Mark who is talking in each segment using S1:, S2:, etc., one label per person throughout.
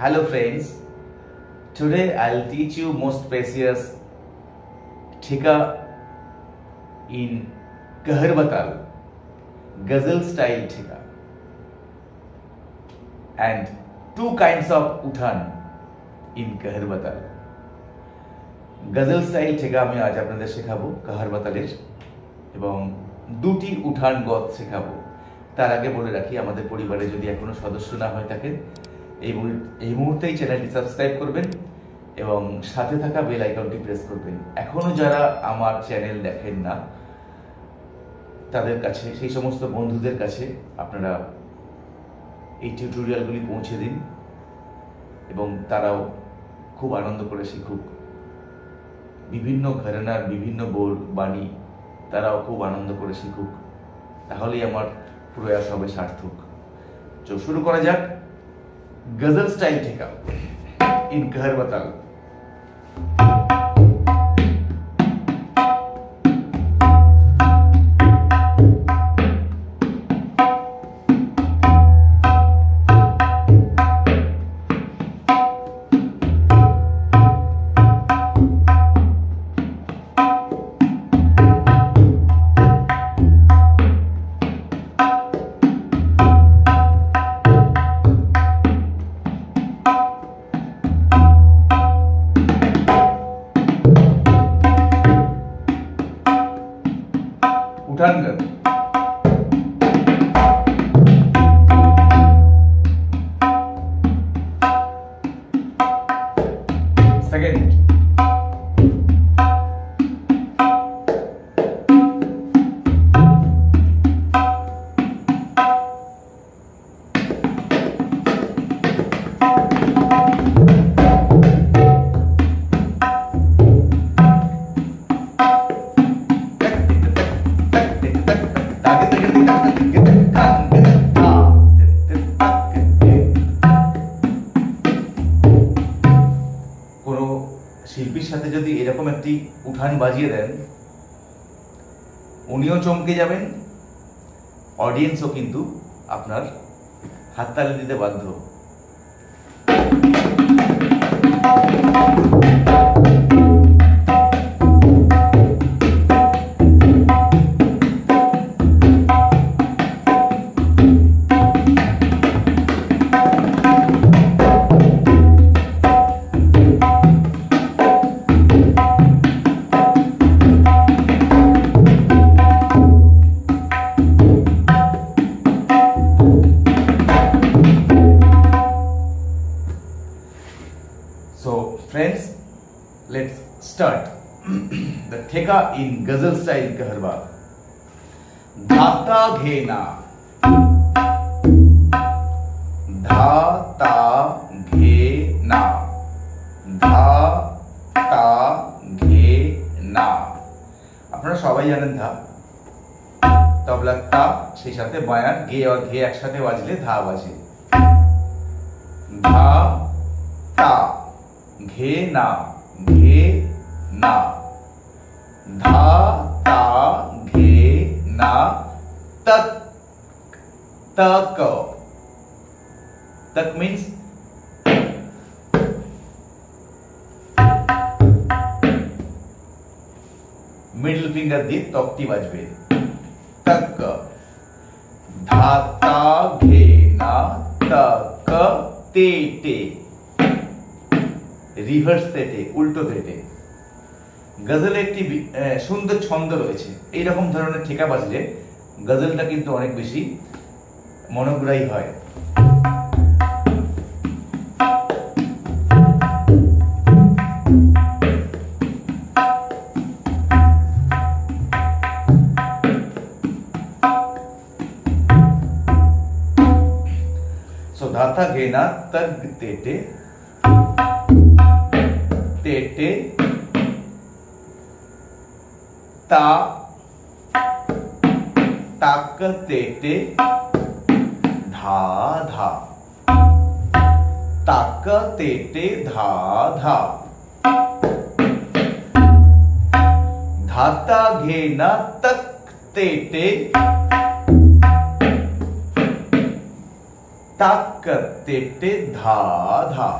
S1: Hello friends, today I'll teach you most precious Thika in Kaharwa Taal, Ghazal style Thika, and two kinds of Uthan in Kaharwa Taal. Ghazal style Thika আমি আজ আপনাদের শেখাবো কাহারওয়া তালের এবং দুটি উঠান গত শেখাবো। তার আগে বলে রাখি আমাদের পরিবারে যদি এখনো সদস্য না হয়ে থাকেন এই মুহূর্তেই চ্যানেলটি সাবস্ক্রাইব করবেন এবং সাথে থাকা বেল আইকনটি প্রেস করবেন। এখনো যারা আমার চ্যানেল দেখেন না তাদের কাছে, সেই সমস্ত বন্ধুদের কাছে আপনারা এই টিউটোরিয়ালগুলি পৌঁছে দিন এবং তারাও খুব আনন্দ করে শিখুক। বিভিন্ন ঘরানার বিভিন্ন বোল বাণী তারাও খুব আনন্দ করে শিখুক, তাহলেই আমার প্রয়াস হবে সার্থক। তো শুরু করা যাক গজল স্টাইল থেকে ইন কাহারওয়া তাল। Second. শিল্পীর সাথে যদি এরকম একটি উঠান বাজিয়ে দেন উনিও চমকে যাবেন, অডিয়েন্সও কিন্তু আপনার হাততালি দিতে বাধ্য। So friends, let's start the Theka in Ghazal style Kaharwa. Dhata ghena, dhata ghena, dhata ghena. আপনারা সবাই জানেন ধা, তবলা তা, সেই সাথে বায়ান গে আর ঘে একসাথে বাজলে ধা বাজে। ধা তা ঘে না, ঘে না, ধা তা ঘে না, তক, তক, তক means মিডল ফিঙ্গার দিয়ে তকটি বাজবে, তক। ধা তা ঘে না, তক, তে তে, রিভার্স তেটে, উল্টো তেটে। গজলে একটি সুন্দর ছন্দ রয়েছে, এইরকম ধরনের ঠেকা বাজলে গজলটা কিন্তু অনেক বেশি মনোগ্রাহী হয়। সো ধাতা ঘেনা তগ তেটে, तेटे ता ताक तेटे धा धा, ताक तेटे धा धा। धाता घेना तक तेटे তাক তেটে ধা ধা।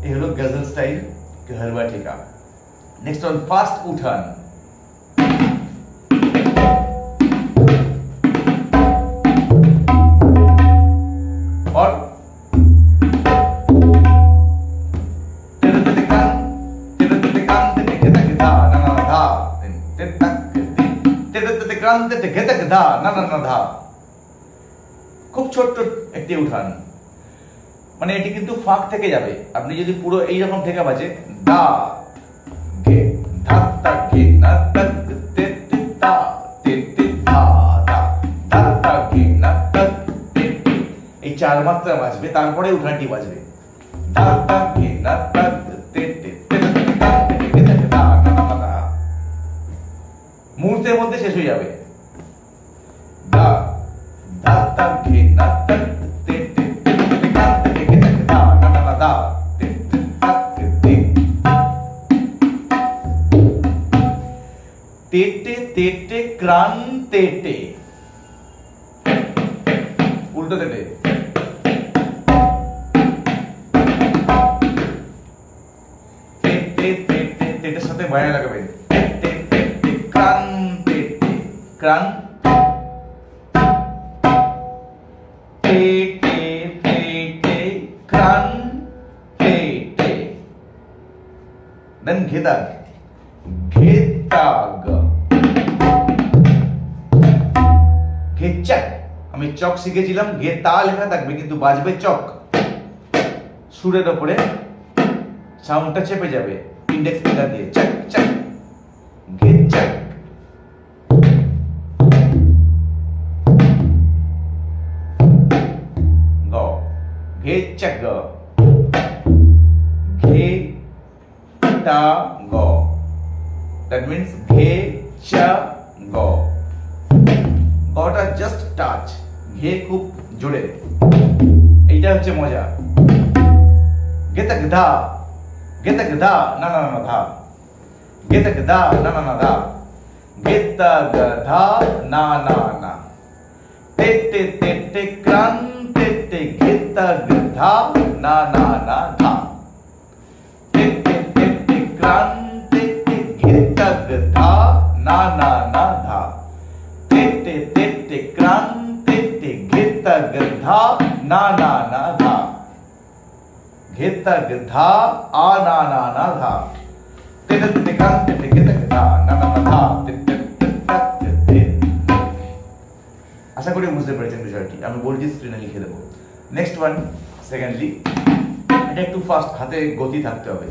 S1: এই হলো গজল স্টাইল कहरवा ठेका। नेक्स्ट ऑन फास्ट उठान। और খুব ছোট্ট একটি উঠান, মানে এটি কিন্তু ফাঁক থেকে যাবে। আপনি যদি পুরো এই রকম ঠেকা বাজে দা গে ধা তা গে না তা তে তে তা তে তে ধা ধা ধা তা গে না তা তে তে, এই চার মাত্রা বাজবে, তারপরে উঠানটি বাজবে ধা তা গে না তা তে তে তে তে তা তে তে তে ধা না না না, মুহূর্তের মধ্যে শেষ হয়ে যাবে। দা ধা তা গে না তা তে তে তে তে তা তে তে ধা না না না দা তে তে তা তে তে তেটে তেটে ক্রান তেটে, উল্টো তেটে। তেটে তেটে তেটের সাথে বায়া লাগাবেন, তেটে তেটে ক্রান তেটে, ক্রান তেটে তেটে ক্রান তেটে। দেন ঘেদাগ, ঘেতাগ, ঘেচাক। আমি চক শিখেছিলাম, ঘে তা লেখা থাকবে কিন্তু বাজবে চক। সুরের ওপরে সাউন্ডটা চেপে যাবে ইন্ডেক্স ফিঙ্গার দিয়ে, চাক চাক, ঘেচাক। গ, ঘেচাক, ঘে তা গ, that means ঘে চা গ। গটা জাস্ট টাচ, ঘে খুব জোরে, এইটা হচ্ছে মজা। গেতক ধা, গেতক ধা না না না ধা, গেতক ধা না না না ধা, গেতক ধা না না না। তেটে তেটে ক্রান তেটে গেতক ধা না না না ধা, তেটে তেটে ক্রান তেটে গেতক ধা না না না ধা, তেটে তেটে ক্রান তেটে গেতক ধা না না না ধা, গেতক ধা আ না না না ধা, তেটে তেটে ক্রান তেটে গেতক ধা না না না ধা, তেটে তেটে তেটে। আশা করি বুঝতে পেরেছেন বিষয়টি, আমি বলছি স্ক্রিনে লিখে দেবো। নেক্সট ওয়ান, সেকেন্ডলি, এটা একটু ফাস্ট, হাতে গতি থাকতে হবে।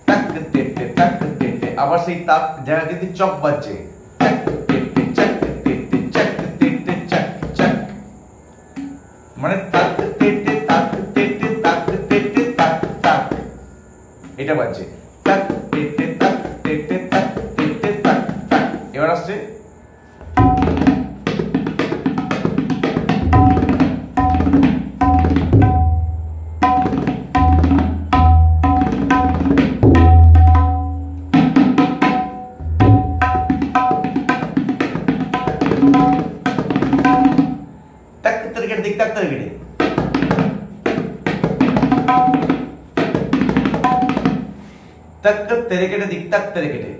S1: তাক তেটে তাক তেটে, আবার সেই তাক জায়গা কিন্তু চক বাজছে, চাক তেটে চাক তেটে চাক তেটে চাক চাক, মানে তাক তেটে তাক তেটে তাক তেটে তাক তাক, এটা বাজছে তাক তেটে তাক তেটে তাক তেটে তাক তাক। এবার আসছে दिख तक तरगड़े, तक तेरेगड़े दिख तक तेरेगड़े,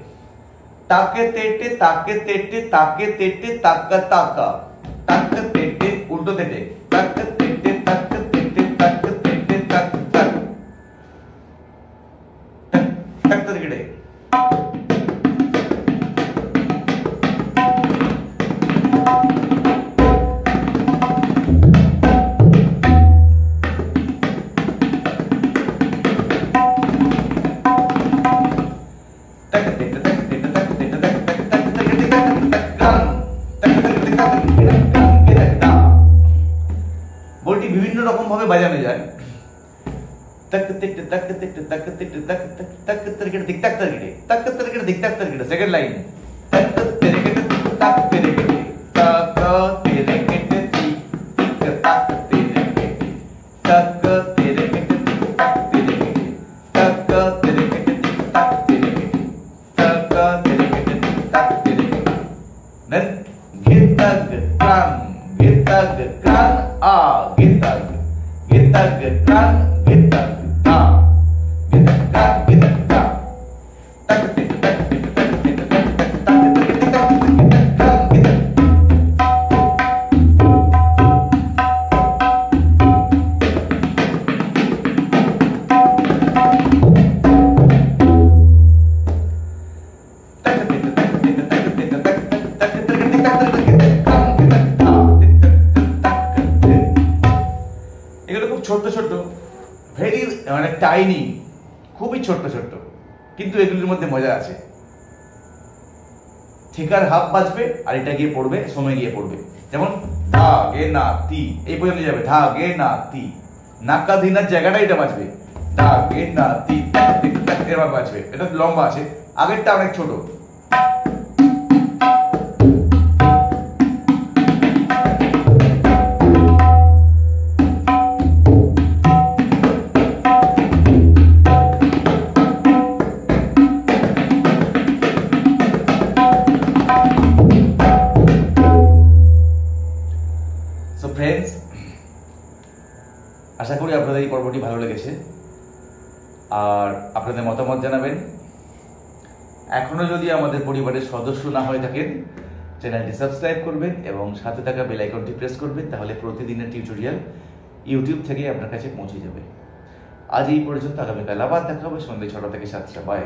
S1: ताके तेटे ताके तेटे ताके तेटे ताका ताका, तक तेटे उल्टो तेटे, तक तेटे तक तेटे तक तेटे तक तक, तक तेरेगड़े। বলটি বিভিন্ন রকম ভাবে বাজানো যায়, तक तिट तक तिट तक तिट तक तक तक तिरगड़ दिख तक तिरगड़े, तक तिरगड़ दिख तक तिरगड़े। सेकंड लाइन, तक तिरगड़ तक तिरगड़े, तक तिरगड़ टिक तक तिरगड़े, ভেরি মানে টাইনি, খুবই ছোট্ট ছোট্ট, কিন্তু এগুলির মধ্যে মজা আছে। ঠেকার হাফ বাজবে আর এটা গিয়ে পড়বে, সময় গিয়ে পড়বে। যেমন ধা গে না তি, এই পর্যন্ত যাবে, ধা গে না তি, নাকা ধিনার জায়গাটা এটা বাজবে, ধা গে না তি, এবার বাজবে। এটা লম্বা আছে, আগেরটা অনেক ছোট। ফ্রেন্ডস, আশা করি আপনাদের এই পর্বটি ভালো লেগেছে, আর আপনাদের মতামত জানাবেন। এখনো যদি আমাদের পরিবারের সদস্য না হয়ে থাকেন, চ্যানেলটি সাবস্ক্রাইব করবেন এবং সাথে থাকা বেল আইকনটি প্রেস করবেন, তাহলে প্রতিদিনের টিউটোরিয়াল ইউটিউব থেকে আপনার কাছে পৌঁছে যাবে। আজ এই পর্যন্ত, আগামীকাল আবার দেখা হবে সন্ধ্যে 6টা থেকে 7টা। বাই।